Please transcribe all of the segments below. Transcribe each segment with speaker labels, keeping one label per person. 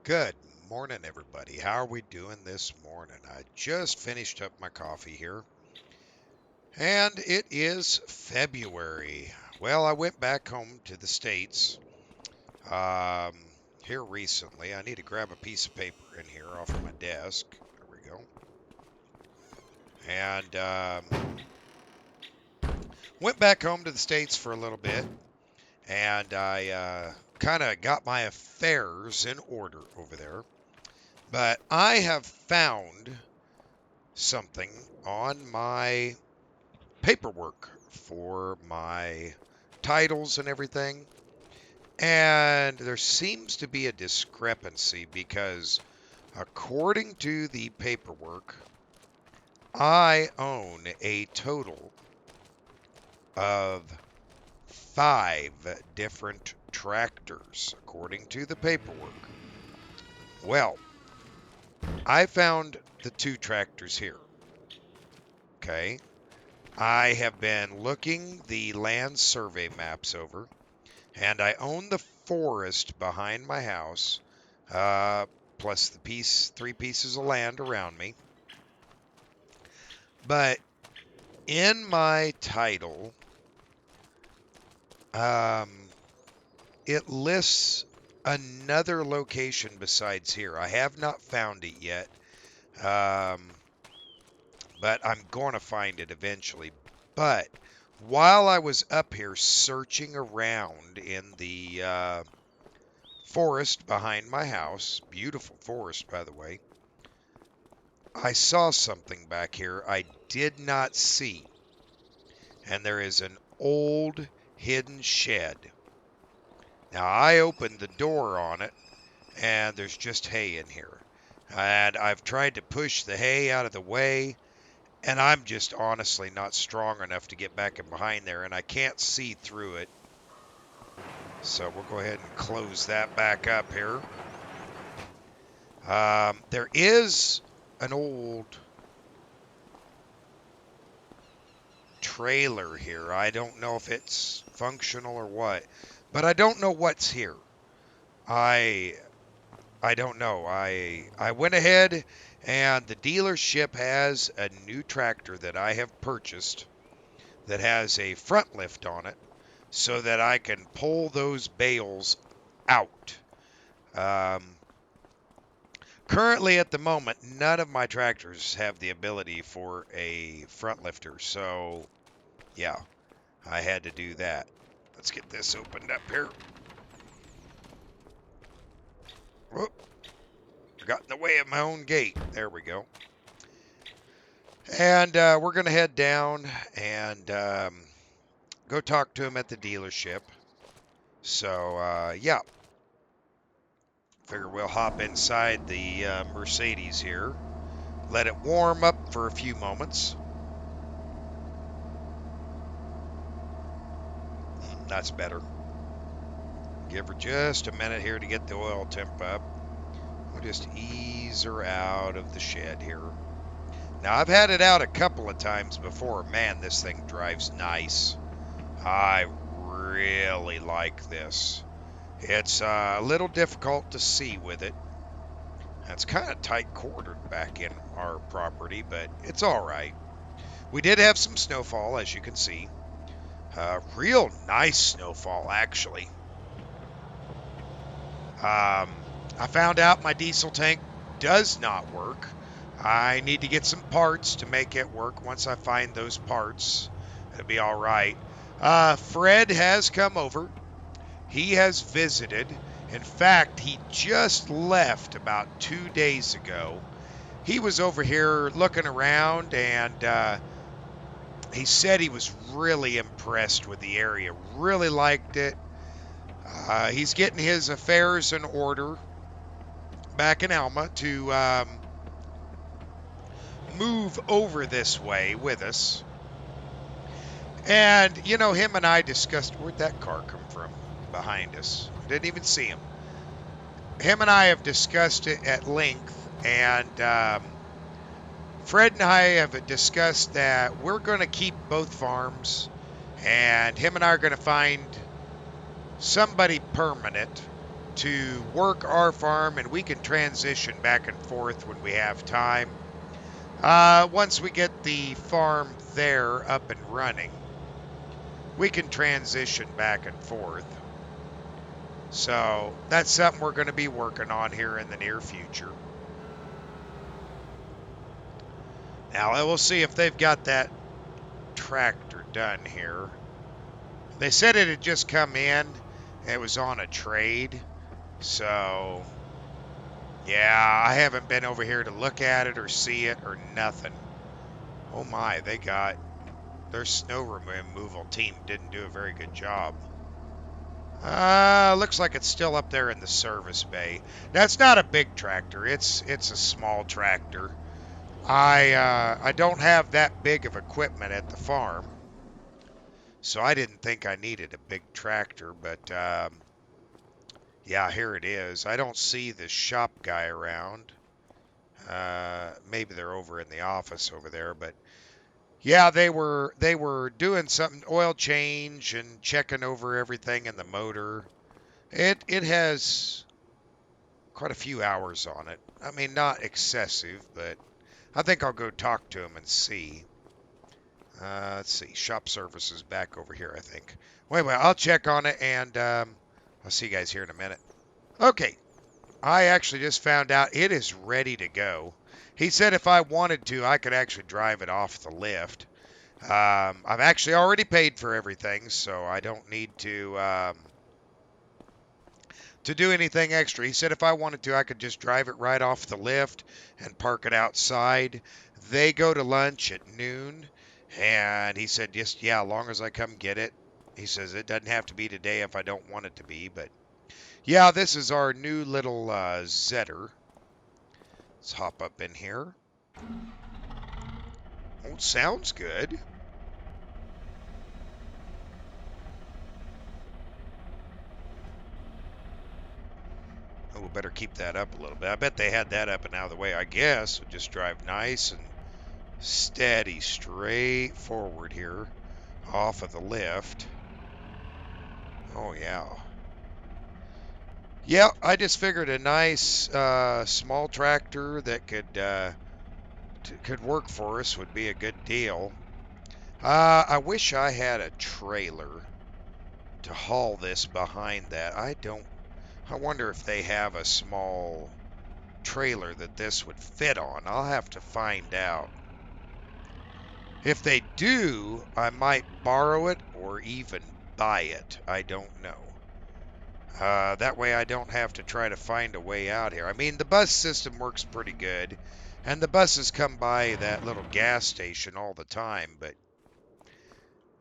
Speaker 1: Good morning, everybody. How are we doing this morning? I just finished up my coffee here, and it is February. Well, I went back home to the States um, here recently. I need to grab a piece of paper in here off of my desk. There we go. And went back home to the States for a little bit, and I kind of got my affairs in order over there. But I have found something on my paperwork for my titles and everything. And there seems to be a discrepancy because, according to the paperwork, I own a total of 5 different tractors, according to the paperwork. Well, I found the 2 tractors here. Okay. I have been looking the land survey maps over, and I own the forest behind my house, uh, plus the 3 pieces of land around me. But in my title, um, it lists another location besides here. I have not found it yet, um, but I'm going to find it eventually. But while I was up here searching around in the forest behind my house, beautiful forest, by the way, I saw something back here I did not see, and there is an old hidden shed. Now, I opened the door on it, and there's just hay in here. And I've tried to push the hay out of the way, and I'm just honestly not strong enough to get back in behind there, and I can't see through it. So we'll go ahead and close that back up here. There is an old trailer here. I don't know if it's functional or what, but I don't know what's here. I I don't know. I went ahead and the dealership has a new tractor that I have purchased that has a front lift on it so that I can pull those bales out. Um, Currently, at the moment, none of my tractors have the ability for a front lifter, so yeah, I had to do that. Let's get this opened up here. Whoop, got in the way of my own gate. There we go. And we're going to head down and go talk to him at the dealership. So, yeah, figure we'll hop inside the Mercedes here, let it warm up for a few moments. That's better. Give her just a minute here to get the oil temp up. We'll just ease her out of the shed here. Now, I've had it out a couple of times before. Man, this thing drives nice. I really like this. It's a little difficult to see with it. It's kind of tight quartered back in our property, but it's all right. We did have some snowfall, as you can see. Real nice snowfall, actually. I found out my diesel tank does not work. I need to get some parts to make it work. Once I find those parts, it'll be all right. Fred has come over. He has visited. In fact, he just left about 2 days ago. He was over here looking around, and he said he was really impressed with the area, really liked it. He's getting his affairs in order back in Alma to move over this way with us. And, you know, him and I discussed where'd that car come from behind us. Didn't even see him. Him and I have discussed it at length, and Fred and I have discussed that we're going to keep both farms, and him and I are going to find somebody permanent to work our farm, and we can transition back and forth when we have time. Once we get the farm there up and running, we can transition back and forth. So that's something we're going to be working on here in the near future. Now, we'll see if they've got that tractor done here. They said it had just come in. It was on a trade. So, yeah, I haven't been over here to look at it or see it or nothing. Oh my, their snow removal team didn't do a very good job. Looks like it's still up there in the service bay. That's not a big tractor. It's a small tractor. I don't have that big of equipment at the farm, so I didn't think I needed a big tractor, but yeah, here it is. I don't see the shop guy around. Maybe they're over in the office over there, but yeah, they were doing something, oil change and checking over everything in the motor. It has quite a few hours on it. I mean, not excessive, but I think I'll go talk to him and see. Let's see, shop services back over here, I think. Wait, I'll check on it, and I'll see you guys here in a minute. Okay, I actually just found out it is ready to go. He said if I wanted to, I could actually drive it off the lift. I've actually already paid for everything, so I don't need to do anything extra. He said if I wanted to, I could just drive it right off the lift and park it outside. They go to lunch at noon, and he said just, yeah, as long as I come get it. He says it doesn't have to be today if I don't want it to be, but yeah, this is our new little Zetter. Let's hop up in here. Oh, sounds good. Oh, we better keep that up a little bit. I bet they had that up and out of the way. I guess we'll just drive nice and steady, straight forward here off of the lift. Oh, yeah. Yeah, I just figured a nice small tractor that could work for us would be a good deal. I wish I had a trailer to haul this behind that. I wonder if they have a small trailer that this would fit on. I'll have to find out. If they do, I might borrow it or even buy it. I don't know. That way I don't have to try to find a way out here. I mean, the bus system works pretty good, and the buses come by that little gas station all the time, but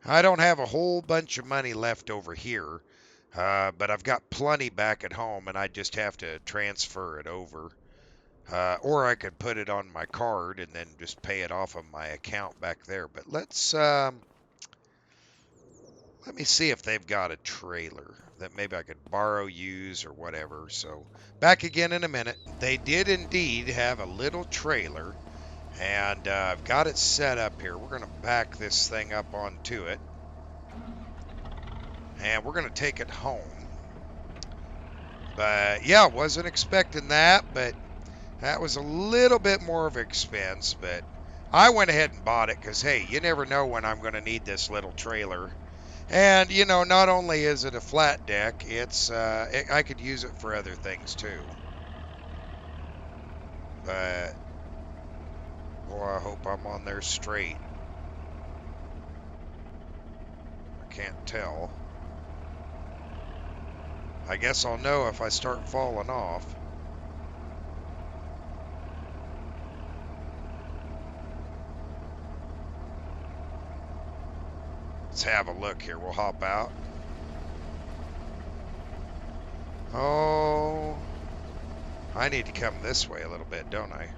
Speaker 1: I don't have a whole bunch of money left over here. But I've got plenty back at home, and I just have to transfer it over. Or I could put it on my card and then just pay it off of my account back there. But let me see if they've got a trailer that maybe I could borrow, use, or whatever. So back again in a minute. They did indeed have a little trailer, and I've got it set up here. We're going to back this thing up onto it, and we're going to take it home. But yeah, wasn't expecting that, but that was a little bit more of an expense, but I went ahead and bought it because, hey, you never know when I'm going to need this little trailer. And, you know, not only is it a flat deck, I could use it for other things too. But, boy, I hope I'm on there straight. I can't tell. I guess I'll know if I start falling off. Let's have a look here. We'll hop out. Oh, I need to come this way a little bit, don't I?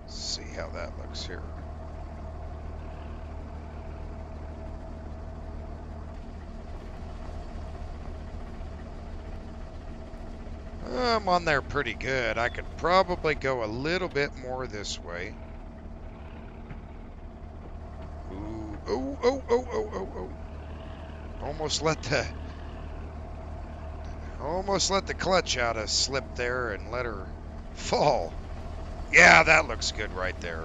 Speaker 1: Let's see how that looks here. I'm on there pretty good. I could probably go a little bit more this way. Ooh, oh. Almost let Almost let the clutch out of slip there and let her fall. Yeah, that looks good right there.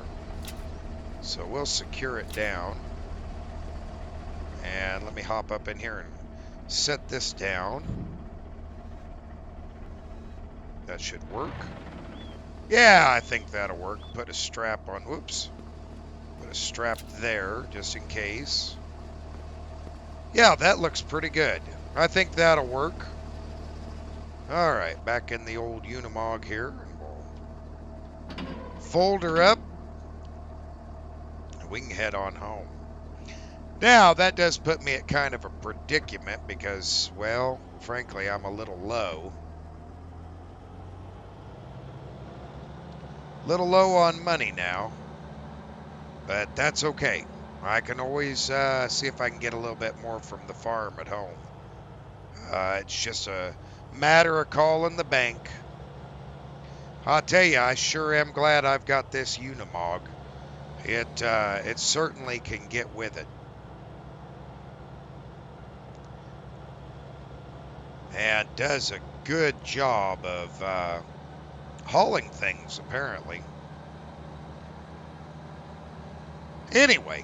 Speaker 1: So we'll secure it down. And let me hop up in here and set this down. That should work. Yeah, I think that'll work. Put a strap on. Whoops. Put a strap there just in case. Yeah, that looks pretty good. I think that'll work. All right, back in the old Unimog here. We'll fold her up. And we can head on home. Now, that does put me at kind of a predicament because, well, frankly, I'm a little low. Little low on money now, but that's okay. I can always see if I can get a little bit more from the farm at home. It's just a matter of calling the bank. I'll tell you, I sure am glad I've got this Unimog. It certainly can get with it. And does a good job of hauling things, apparently. Anyway,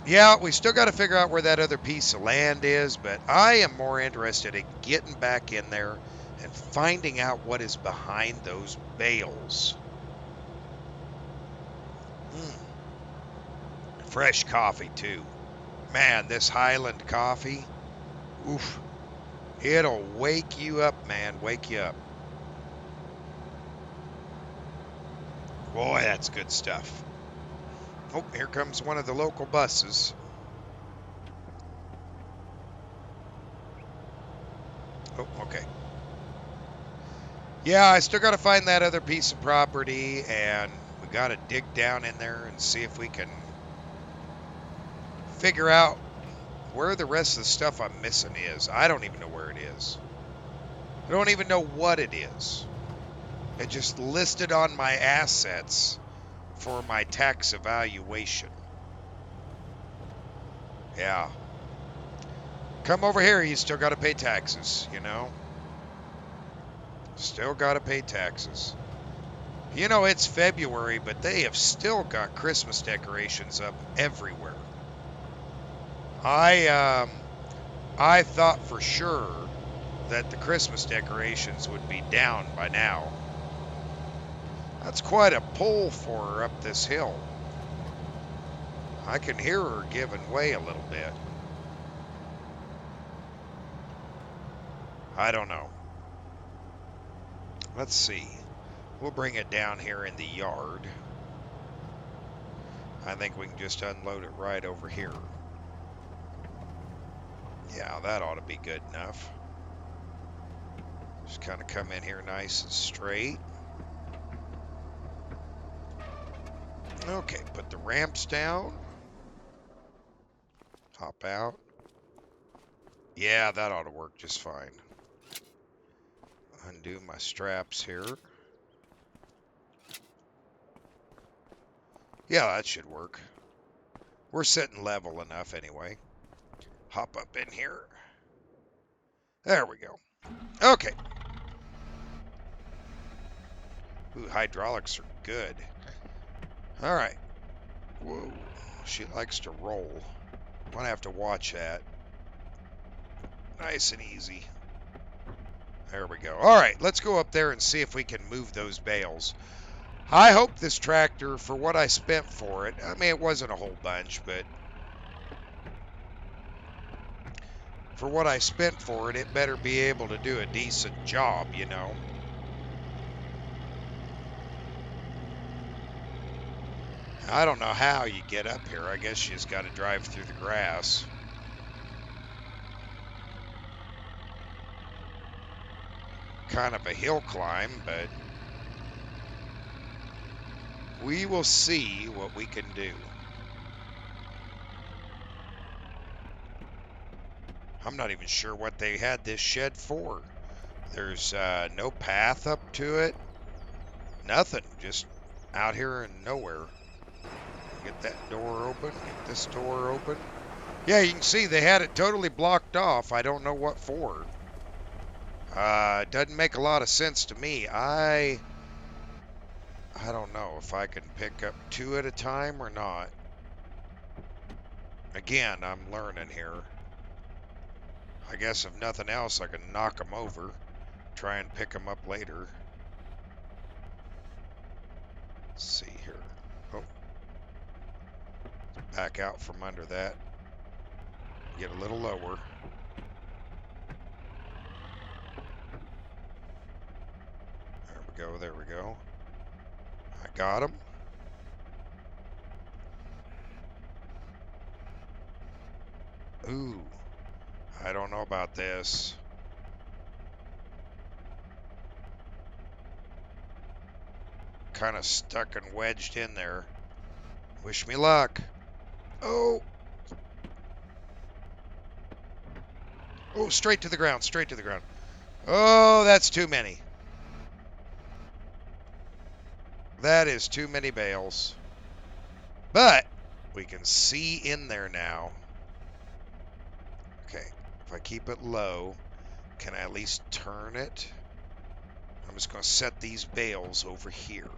Speaker 1: yeah, we still got to figure out where that other piece of land is, but I am more interested in getting back in there and finding out what is behind those bales. Fresh coffee, too. Man, this Highland coffee, oof, it'll wake you up, man, wake you up. Boy, that's good stuff. Oh, here comes one of the local buses. Oh, okay. Yeah, I still got to find that other piece of property, and we got to dig down in there and see if we can figure out where the rest of the stuff I'm missing is. I don't even know where it is. I don't even know what it is. It just listed on my assets for my tax evaluation. Yeah. Come over here, you still got to pay taxes, you know? Still got to pay taxes. You know, it's February, but they have still got Christmas decorations up everywhere. I thought for sure that the Christmas decorations would be down by now. That's quite a pull for her up this hill. I can hear her giving way a little bit. I don't know. Let's see. We'll bring it down here in the yard. I think we can just unload it right over here. Yeah, that ought to be good enough. Just kind of come in here nice and straight. Okay, put the ramps down. Hop out. Yeah, that ought to work just fine. Undo my straps here. Yeah, that should work. We're sitting level enough anyway. Hop up in here. There we go. Okay. Ooh, hydraulics are good. All right. Whoa. She likes to roll. I'm going to have to watch that. Nice and easy. There we go. All right, let's go up there and see if we can move those bales. I hope this tractor, for what I spent for it, I mean, it wasn't a whole bunch, but for what I spent for it, it better be able to do a decent job, you know. I don't know how you get up here. I guess you just got to drive through the grass. Kind of a hill climb, but we will see what we can do. I'm not even sure what they had this shed for. There's no path up to it. Nothing. Just out here in nowhere. Get that door open. Get this door open. Yeah, you can see they had it totally blocked off. I don't know what for. Doesn't make a lot of sense to me. I don't know if I can pick up 2 at a time or not. Again, I'm learning here. I guess if nothing else, I can knock them over. Try and pick them up later. Let's see here. Oh, back out from under that. Get a little lower. There we go, there we go. I got him. Ooh, I don't know about this. Kind of stuck and wedged in there. Wish me luck. Oh. Oh, straight to the ground, straight to the ground. Oh, that's too many. That is too many bales. But we can see in there now. Okay, if I keep it low, can I at least turn it? I'm just going to set these bales over here.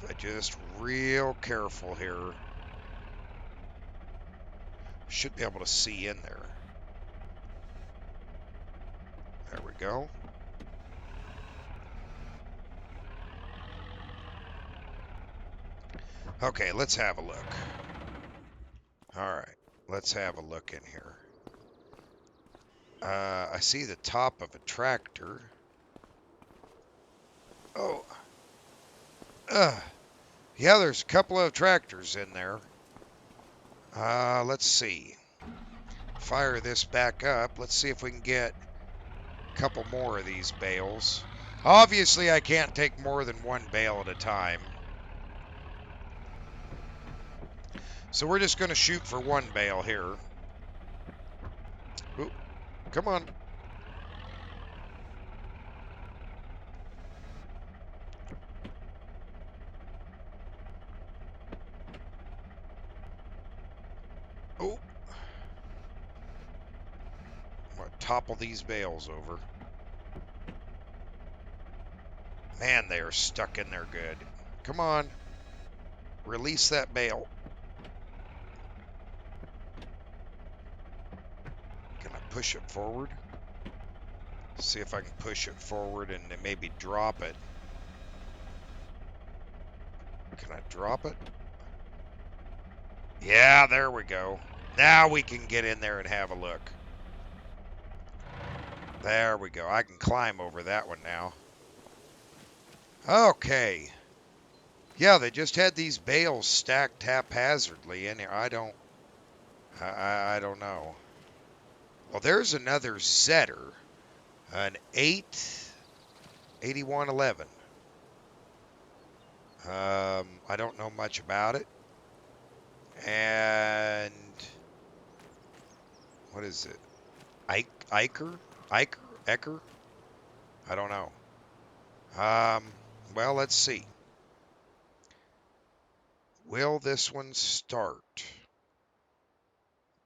Speaker 1: If I just real careful here, should be able to see in there. There we go. Okay, let's have a look. All right, let's have a look in here. I see the top of a tractor. Oh. Yeah, there's a couple of tractors in there. Let's see. Fire this back up. Let's see if we can get a couple more of these bales. Obviously, I can't take more than 1 bale at a time. So we're just going to shoot for 1 bale here. Ooh, come on. Oh. I'm going to topple these bales over. Man, they are stuck in there good. Come on. Release that bale. Can I push it forward? See if I can push it forward and maybe drop it. Can I drop it? Yeah, there we go. Now we can get in there and have a look. There we go. I can climb over that one now. Okay. Yeah, they just had these bales stacked haphazardly in here. I don't know. Well, there's another Zetter, an 8111. I don't know much about it. And what is it? Eicher? Ecker? I don't know. Well, let's see. Will this one start?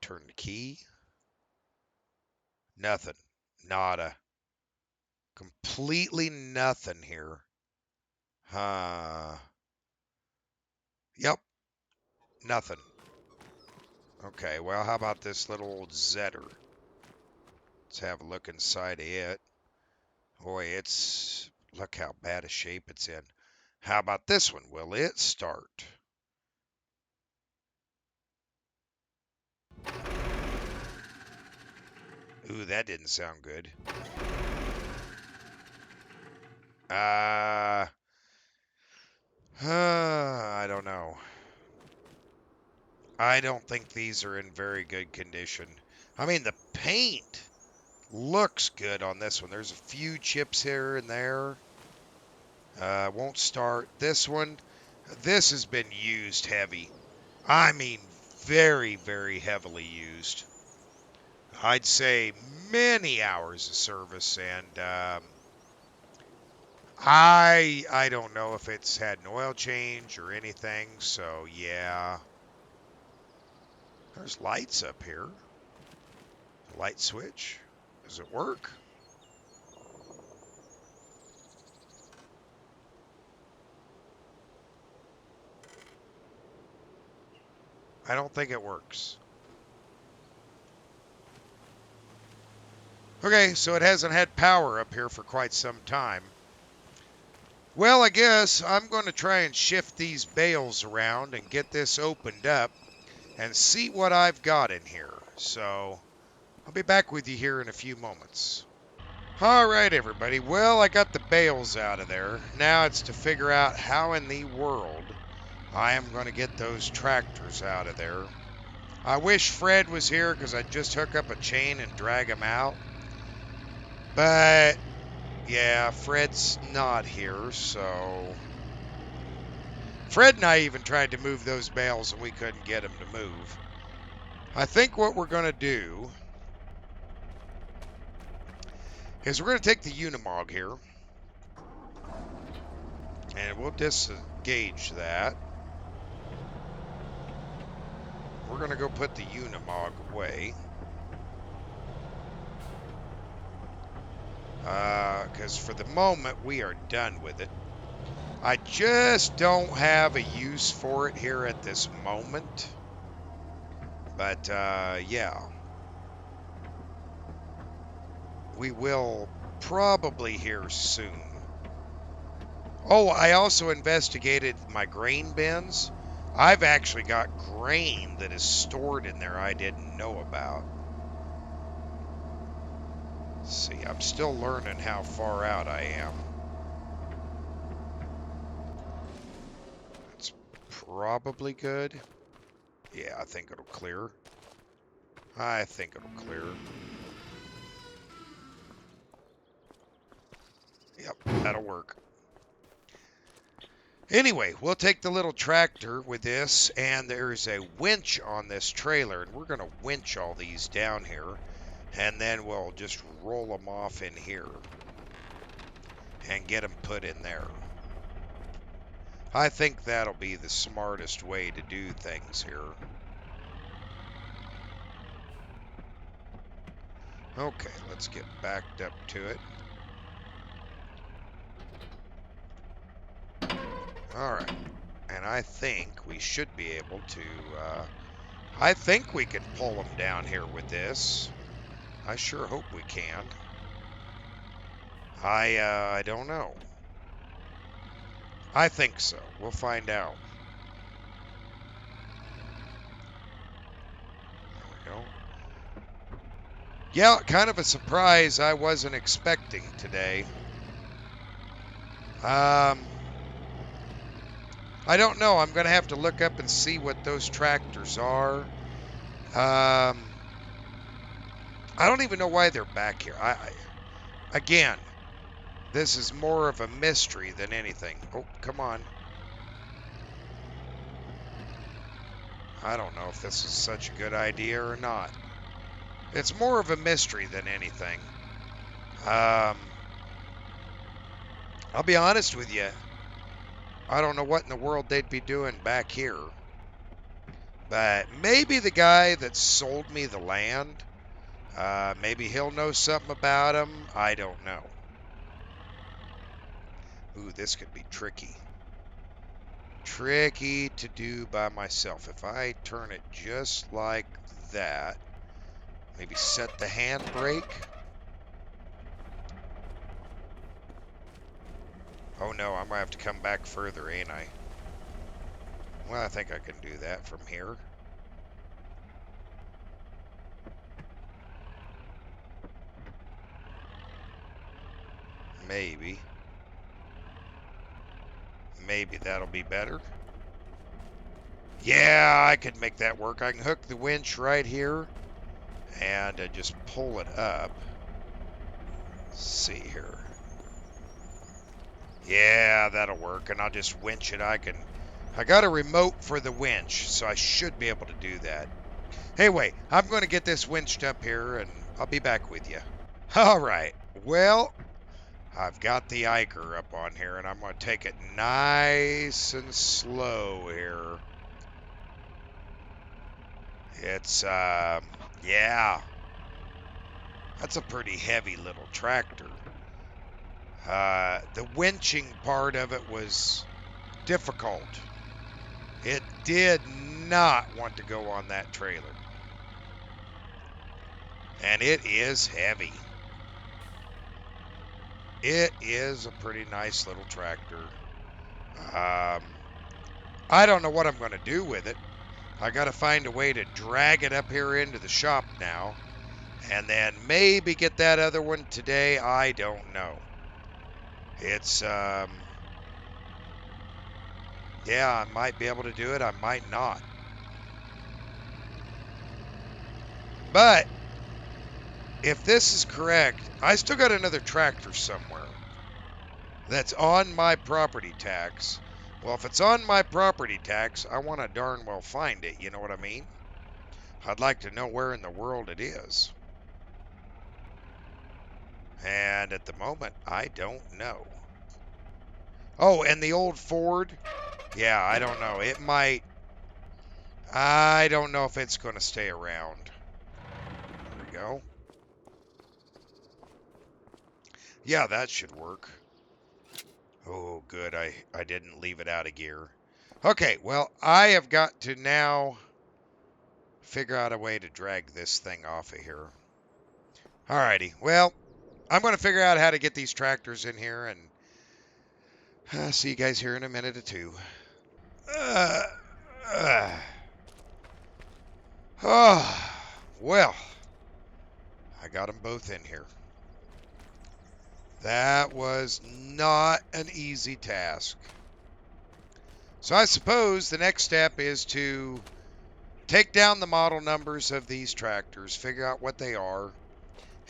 Speaker 1: Turn the key. Nothing. Nada. Completely nothing here. Yep. Nothing. Okay, well, how about this little old Zetter? Let's have a look inside of it. Boy, look how bad a shape it's in. How about this one? Will it start? Ooh, that didn't sound good. I don't know. I don't think these are in very good condition. I mean, the paint looks good on this one. There's a few chips here and there. Won't start. This one, this has been used heavy. I mean, very, very heavily used. I'd say many hours of service, and I don't know if it's had an oil change or anything. So yeah, there's lights up here. Light switch. Does it work? I don't think it works. Okay, so it hasn't had power up here for quite some time. Well, I guess I'm going to try and shift these bales around and get this opened up and see what I've got in here. So I'll be back with you here in a few moments. All right, everybody. Well, I got the bales out of there. Now it's to figure out how in the world I am going to get those tractors out of there. I wish Fred was here because I'd just hook up a chain and drag him out. But, yeah, Fred's not here, so... Fred and I even tried to move those bales and we couldn't get him to move. I think what we're going to do is we're going to take the Unimog here. And we'll disengage that. We're going to go put the Unimog away. Because for the moment, we are done with it. I just don't have a use for it here at this moment. But, yeah. We will probably here soon. Oh, I also investigated my grain bins. I've actually got grain that is stored in there I didn't know about. Let's see, I'm still learning how far out I am. That's probably good. Yeah, I think it'll clear. I think it'll clear. Yep, that'll work. Anyway, we'll take the little tractor with this, and there's a winch on this trailer, and we're going to winch all these down here, and then we'll just roll them off in here and get them put in there. I think that'll be the smartest way to do things here. Okay, let's get backed up to it. Alright, and I think we should be able to, I think we can pull them down here with this. I sure hope we can. I don't know. I think so. We'll find out. There we go. Yeah, kind of a surprise I wasn't expecting today. I don't know. I'm going to have to look up and see what those tractors are. I don't even know why they're back here. Again, this is more of a mystery than anything. Oh, come on. I don't know if this is such a good idea or not. It's more of a mystery than anything. I'll be honest with you. I don't know what in the world they'd be doing back here. But maybe the guy that sold me the land, maybe he'll know something about them. I don't know. Ooh, this could be tricky. Tricky to do by myself. If I turn it just like that, maybe set the handbrake. Oh no, I'm going to have to come back further, ain't I? Well, I think I can do that from here. Maybe. Maybe that'll be better. Yeah, I could make that work. I can hook the winch right here and just pull it up. Let's see here. Yeah, that'll work. And I'll just winch it. I got a remote for the winch, so I should be able to do that. Anyway, I'm going to get this winched up here, and I'll be back with you. All right. Well, I've got the Eicher up on here, and I'm going to take it nice and slow here. It's, yeah. That's a pretty heavy little tractor. The winching part of it was difficult. It did not want to go on that trailer. And it is heavy. It is a pretty nice little tractor. I don't know what I'm going to do with it. I got to find a way to drag it up here into the shop now. And then maybe get that other one today. I don't know. It's, yeah, I might be able to do it. I might not. But if this is correct, I still got another tractor somewhere that's on my property tax. Well, if it's on my property tax, I want to darn well find it. You know what I mean? I'd like to know where in the world it is. And at the moment, I don't know. Oh, and the old Ford? Yeah, I don't know. It might. I don't know if it's going to stay around. There we go. Yeah, that should work. Oh, good. I didn't leave it out of gear. Okay, well, I have got to now figure out a way to drag this thing off of here. Alrighty, well, I'm going to figure out how to get these tractors in here, and see you guys here in a minute or two. Oh, well, I got them both in here. That was not an easy task. So I suppose the next step is to take down the model numbers of these tractors, figure out what they are,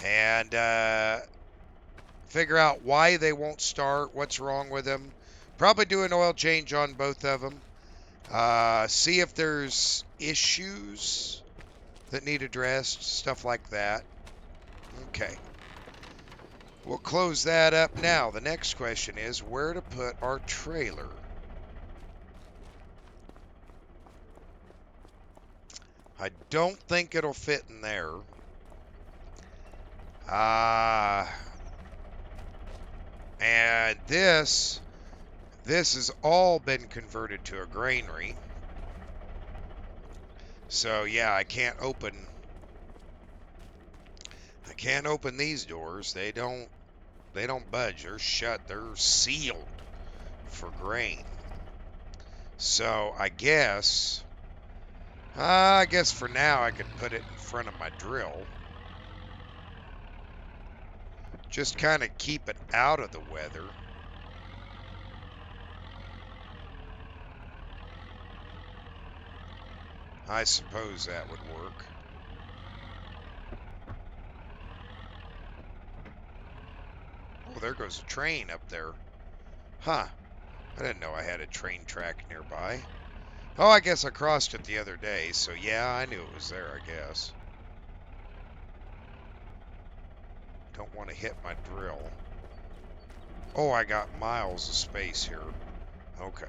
Speaker 1: and figure out why they won't start, what's wrong with them. Probably do an oil change on both of them. See if there's issues that need addressed, stuff like that. Okay. We'll close that up now. The next question is where to put our trailer. I don't think it'll fit in there. And this has all been converted to a granary. So yeah, I can't open these doors. They don't budge. They're shut. They're sealed for grain. So I guess for now I could put it in front of my drill. Just kind of keep it out of the weather. I suppose that would work. Oh, there goes a train up there. Huh. I didn't know I had a train track nearby. Oh, I guess I crossed it the other day, so yeah, I knew it was there, I guess. Don't want to hit my drill. Oh, I got miles of space here. Okay.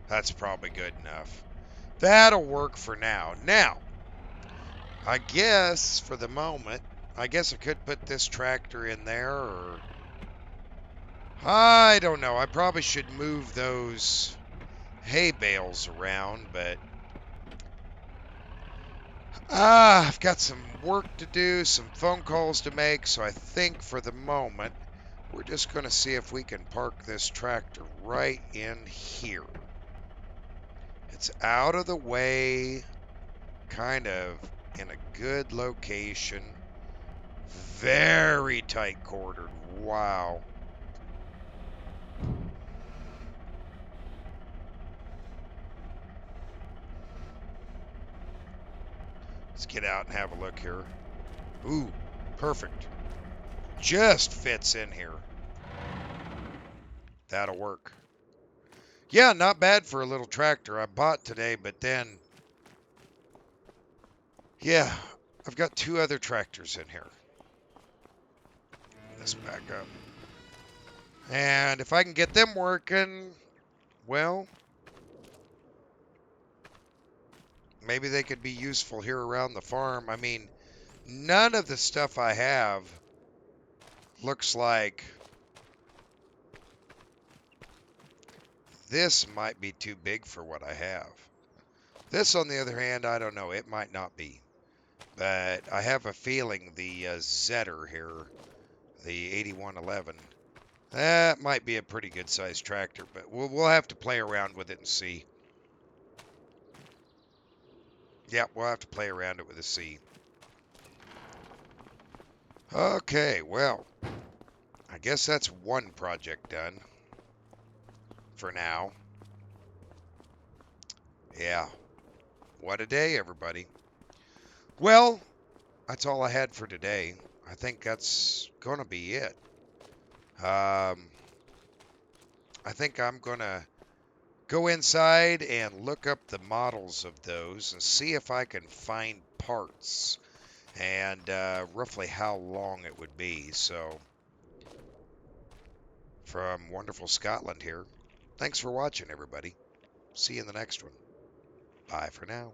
Speaker 1: That's probably good enough. That'll work for now. Now, I guess for the moment, I guess I could put this tractor in there, or I don't know. I probably should move those hay bales around, but I've got some work to do, some phone calls to make, so I think for the moment, we're just going to see if we can park this tractor right in here. It's out of the way, kind of in a good location. Very tight quartered. Wow. Let's get out and have a look here. Ooh, perfect. Just fits in here. That'll work. Yeah, not bad for a little tractor I bought today, but then, yeah, I've got two other tractors in here. Let's back up. And if I can get them working, well, maybe they could be useful here around the farm. I mean, none of the stuff I have looks like This might be too big for what I have. This, on the other hand, I don't know. It might not be. But I have a feeling the Zetter here, the 8111, that might be a pretty good sized tractor. But we'll have to play around with it and see. Yep, we'll have to play around it with a C. Okay, well, I guess that's one project done for now. Yeah, what a day, everybody. Well, that's all I had for today. I think that's going to be it. I think I'm going to go inside and look up the models of those and see if I can find parts and roughly how long it would be. So, from wonderful Scotland here, thanks for watching, everybody. See you in the next one. Bye for now.